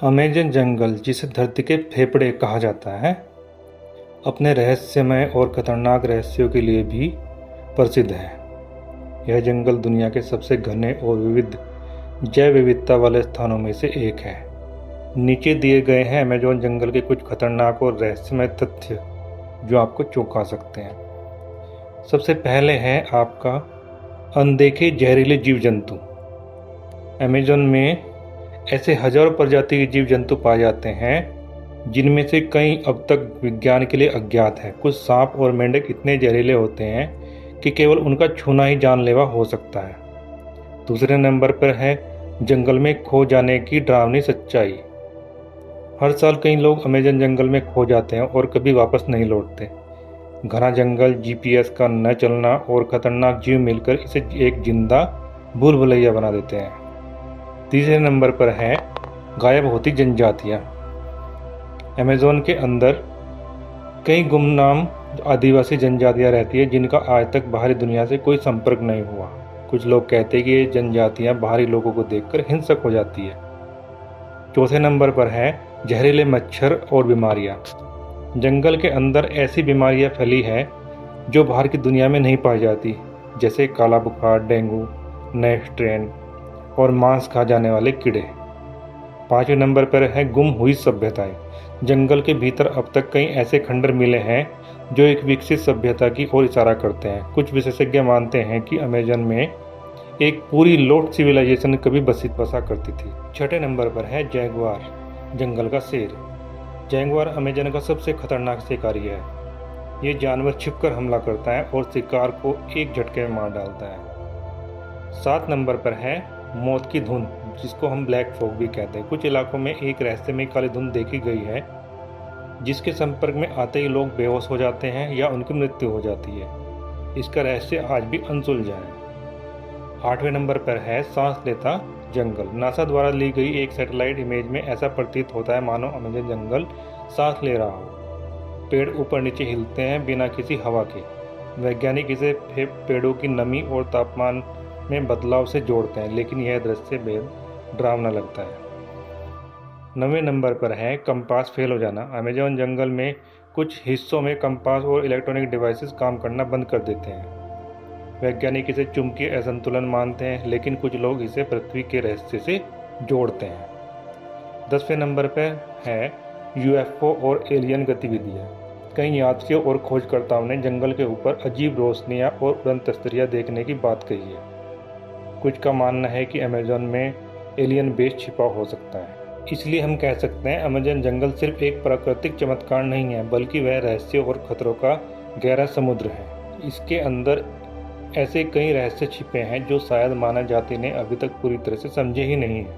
Amazon जंगल, जिसे धरती के फेफड़े कहा जाता है, अपने रहस्यमय और खतरनाक रहस्यों के लिए भी प्रसिद्ध है। यह जंगल दुनिया के सबसे घने और विविध जैव विविधता वाले स्थानों में से एक है। नीचे दिए गए हैं अमेज़न जंगल के कुछ खतरनाक और रहस्यमय तथ्य जो आपको चौंका सकते हैं। सबसे पहले है आपका अनदेखे जहरीले जीव जंतु। अमेज़न में ऐसे हजारों प्रजाति के जीव जंतु पाए जाते हैं जिनमें से कई अब तक विज्ञान के लिए अज्ञात हैं। कुछ सांप और मेंढक इतने जहरीले होते हैं कि केवल उनका छूना ही जानलेवा हो सकता है। दूसरे नंबर पर है जंगल में खो जाने की डरावनी सच्चाई। हर साल कई लोग अमेज़न जंगल में खो जाते हैं और कभी वापस नहीं लौटते। घना जंगल, जीपीएस का न चलना और खतरनाक जीव मिलकर इसे एक जिंदा भूल भुलैया बना देते हैं। तीसरे नंबर पर है गायब होती जनजातियां। अमेज़न के अंदर कई गुमनाम आदिवासी जनजातियां रहती है जिनका आज तक बाहरी दुनिया से कोई संपर्क नहीं हुआ। कुछ लोग कहते हैं कि ये जनजातियां बाहरी लोगों को देखकर हिंसक हो जाती है। चौथे नंबर पर है जहरीले मच्छर और बीमारियां। जंगल के अंदर ऐसी बीमारियां फैली है जो बाहर की दुनिया में नहीं पाई जाती, जैसे काला बुखार, डेंगू, नए स्ट्रेन और मांस खा जाने वाले कीड़े। पांचवें नंबर पर है गुम हुई सभ्यताएं। जंगल के भीतर अब तक कई ऐसे खंडर मिले हैं जो एक विकसित सभ्यता की ओर इशारा करते हैं। कुछ विशेषज्ञ मानते हैं कि अमेज़न में एक पूरी लोट सिविलाइजेशन कभी बसा करती थी। छठे नंबर पर है जैगुआर, जंगल का शेर। जैगुआर अमेज़न का सबसे खतरनाक शिकारी है। ये जानवर छिपकर हमला करता है और शिकार को एक झटके में मार डालता है। 7 नंबर पर है मौत की धुंध, जिसको हम ब्लैक फॉग भी कहते हैं। कुछ इलाकों में एक रहस्यमय काली धुंध देखी गई है जिसके संपर्क में आते ही लोग बेहोश हो जाते हैं या उनकी मृत्यु हो जाती है। इसका रहस्य आज भी अनसुलझा है। 8वें नंबर पर है सांस लेता जंगल। नासा द्वारा ली गई एक सैटेलाइट इमेज में ऐसा प्रतीत होता है मानो अमेज़न जंगल सांस ले रहा हो। पेड़ ऊपर नीचे हिलते हैं बिना किसी हवा के। वैज्ञानिक इसे पेड़ों की नमी और तापमान में बदलाव से जोड़ते हैं, लेकिन यह दृश्य बेहद डरावना लगता है। 9वें नंबर पर है कंपास फेल हो जाना। अमेज़न जंगल में कुछ हिस्सों में कंपास और इलेक्ट्रॉनिक डिवाइसेस काम करना बंद कर देते हैं। वैज्ञानिक इसे चुंबकीय असंतुलन मानते हैं, लेकिन कुछ लोग इसे पृथ्वी के रहस्य से जोड़ते हैं। 10वें नंबर पर है यूएफओ और एलियन गतिविधियाँ। कई यात्रियों और खोजकर्ताओं ने जंगल के ऊपर अजीब रोशनियाँ और उड़न तस्तरियाँ देखने की बात कही है। कुछ का मानना है कि अमेज़न में एलियन बेस छिपा हो सकता है। इसलिए हम कह सकते हैं अमेज़न जंगल सिर्फ एक प्राकृतिक चमत्कार नहीं है, बल्कि वह रहस्यों और खतरों का गहरा समुद्र है। इसके अंदर ऐसे कई रहस्य छिपे हैं जो शायद मानव जाति ने अभी तक पूरी तरह से समझे ही नहीं है।